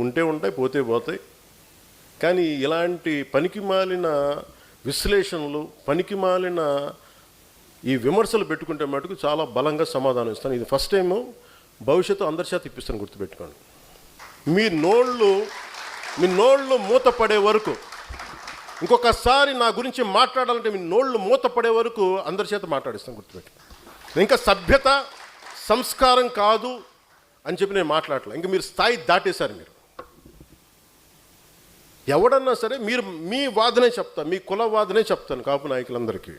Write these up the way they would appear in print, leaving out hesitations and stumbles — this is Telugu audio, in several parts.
ఉంటే ఉంటాయి, పోతే పోతాయి. కానీ ఇలాంటి పనికిమాలిన విశ్లేషణలు, పనికిమాలిన ఈ విమర్శలు పెట్టుకుంటే మటుకు చాలా బలంగా సమాధానం ఇస్తాను. ఇది ఫస్ట్ టైము, భవిష్యత్తు అందరి చేత ఇప్పిస్తాను, గుర్తుపెట్టుకోండి. మీ నోళ్ళు మూతపడే వరకు, ఇంకొకసారి నా గురించి మాట్లాడాలంటే మీ నోళ్ళు మూతపడే వరకు అందరి చేత మాట్లాడిస్తాను, గుర్తుపెట్టుకోండి. ఇంకా సభ్యత సంస్కారం కాదు అని చెప్పి నేను మాట్లాడలే. ఇంకా మీరు స్థాయి దాటేశారు. మీరు ఎవడన్నా సరే మీరు మీ వాదనే చెప్తా, మీ కుల వాదనే చెప్తాను కాపు నాయకులందరికీ.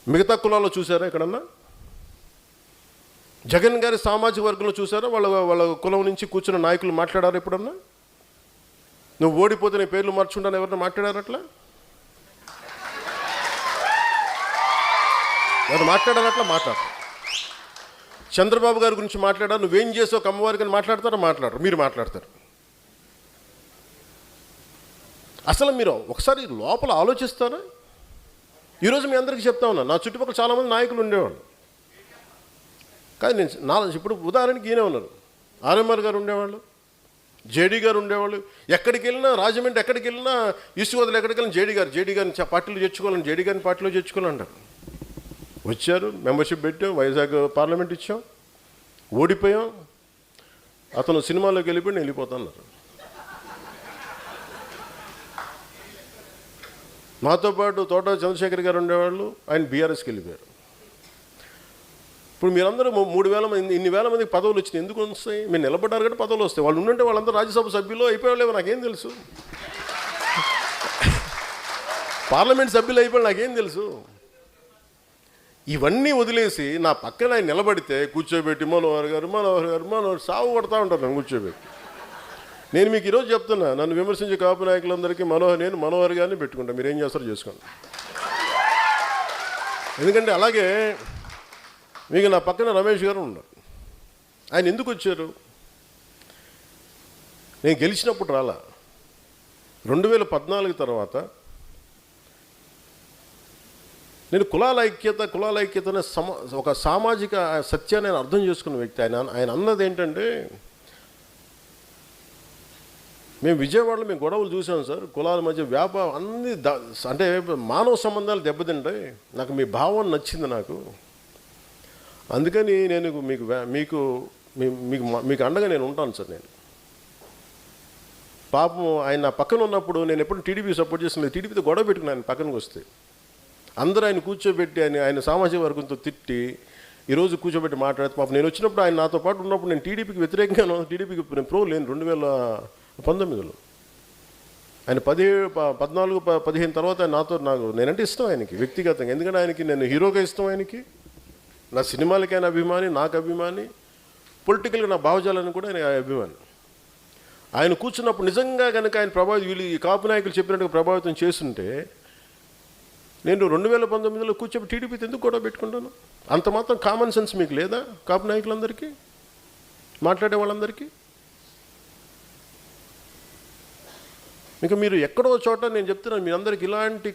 మిగతా కులాల్లో చూసారా ఎక్కడన్నా? జగన్ గారి సామాజిక వర్గంలో చూసారా వాళ్ళ కులం నుంచి కూర్చున్న నాయకులు మాట్లాడారు ఎప్పుడన్నా? నువ్వు ఓడిపోతే నీ పేర్లు మార్చుకుంటాను ఎవరన్నా మాట్లాడారు అట్లా? ఎవరు మాట్లాడారు అట్లా? మాట్లాడరు. చంద్రబాబు గారి గురించి మాట్లాడారు, నువ్వేం చేసావు కమ్మవారికి అని మాట్లాడతారా? మాట్లాడరు. మీరు మాట్లాడతారు. అసలు మీరు ఒకసారి లోపల ఆలోచిస్తారా? ఈరోజు మీ అందరికీ చెప్తా ఉన్నా, నా చుట్టుపక్కల చాలామంది నాయకులు ఉండేవాళ్ళు. కానీ నేను ఇప్పుడు ఉదాహరణకి ఈయనే ఉన్నారు, ఆర్ఎంఆర్ గారు ఉండేవాళ్ళు, జేడీ గారు ఉండేవాళ్ళు. ఎక్కడికి వెళ్ళినా, రాజమండ్రి ఎక్కడికి వెళ్ళినా, ఈస్ట్ గోదావరి ఎక్కడికి వెళ్ళినా జేడీ గారిని పార్టీలో చేర్చుకోవాలని, జేడీ గారిని పార్టీలో చేర్చుకోవాలంటారు. వచ్చారు, మెంబర్షిప్ పెట్టాం, వైజాగ్ పార్లమెంట్ ఇచ్చాం, ఓడిపోయాం. అతను సినిమాలోకి వెళ్ళిపోయి నేను వెళ్ళిపోతాన్నారు. మాతో పాటు తోట చంద్రశేఖర్ గారు ఉండేవాళ్ళు, ఆయన బీఆర్ఎస్కి వెళ్ళిపోయారు. ఇప్పుడు మీరందరూ 3,000 మంది, ఇన్ని వేల మందికి పదవులు వచ్చినాయి. ఎందుకు వస్తాయి? మీరు నిలబడ్డారు కాబట్టి పదవులు వస్తాయి. వాళ్ళు ఉండంటే వాళ్ళందరూ రాజ్యసభ సభ్యులు అయిపోయాలేమో నాకేం తెలుసు, పార్లమెంట్ సభ్యులు అయిపోయాడు నాకేం తెలుసు. ఇవన్నీ వదిలేసి నా పక్కన ఆయన నిలబడితే కూర్చోబెట్టి మనోహర్ గారు సాగు కొడతా ఉంటారు నన్ను కూర్చోబెట్టి. నేను మీకు ఈరోజు చెప్తున్నా, నన్ను విమర్శించే కాపు నాయకులందరికీ నేను మనోహర్ గారిని పెట్టుకుంటా, మీరు ఏం చేస్తారో చేసుకోండి. ఎందుకంటే అలాగే మీకు నా పక్కన రమేష్ గారు ఉన్నారు. ఆయన ఎందుకు వచ్చారు? నేను గెలిచినప్పుడు రాలా. 2014 తర్వాత నేను కులాల ఐక్యతనే ఒక సామాజిక సత్యాన్ని ఆయన అర్థం చేసుకున్న వ్యక్తి. ఆయన అన్నది ఏంటంటే, మేము విజయవాడలో మేము గొడవలు చూసాం సార్, కులాల మధ్య వ్యాపారం అన్నీ అంటే మానవ సంబంధాలు దెబ్బతింటాయి. నాకు మీ భావం నచ్చింది నాకు, అందుకని నేను మీకు అండగా నేను ఉంటాను సార్. నేను పాపం ఆయన నా పక్కన ఉన్నప్పుడు నేను ఎప్పుడు టీడీపీ సపోర్ట్ చేస్తున్నాను, టీడీపీతో గొడవ పెట్టుకుని ఆయన పక్కనకి వస్తే అందరూ ఆయన కూర్చోబెట్టి ఆయన సామాజిక వర్గంతో తిట్టి ఈరోజు కూర్చోబెట్టి మాట్లాడితే, పాపం నేను వచ్చినప్పుడు ఆయన నాతో పాటు ఉన్నప్పుడు నేను టీడీపీకి వ్యతిరేకంగా, టీడీపీకి నేను ప్రో లేను. 2019లో ఆయన 14-15 తర్వాత నేనంటే ఇష్టం ఆయనకి వ్యక్తిగతంగా. ఎందుకంటే ఆయనకి నేను హీరోగా ఇష్టం, ఆయనకి నా సినిమాలకి ఆయన అభిమాని, నాకు అభిమాని, పొలిటికల్గా నా భావజాలను కూడా ఆయన అభిమాని. ఆయన కూర్చున్నప్పుడు నిజంగా కనుక ఆయన వీళ్ళు ఈ కాపు నాయకులు చెప్పినట్టుగా ప్రభావితం చేస్తుంటే నేను 2019లో కూర్చోబెట్టి టీడీపీతో ఎందుకు గొడవ పెట్టుకుంటాను? అంత మాత్రం కామన్ సెన్స్ మీకు లేదా కాపు నాయకులందరికీ, మాట్లాడే వాళ్ళందరికీ? ఇంకా మీరు ఎక్కడో చోట నేను చెప్తున్నాను, మీ అందరికి ఇలాంటి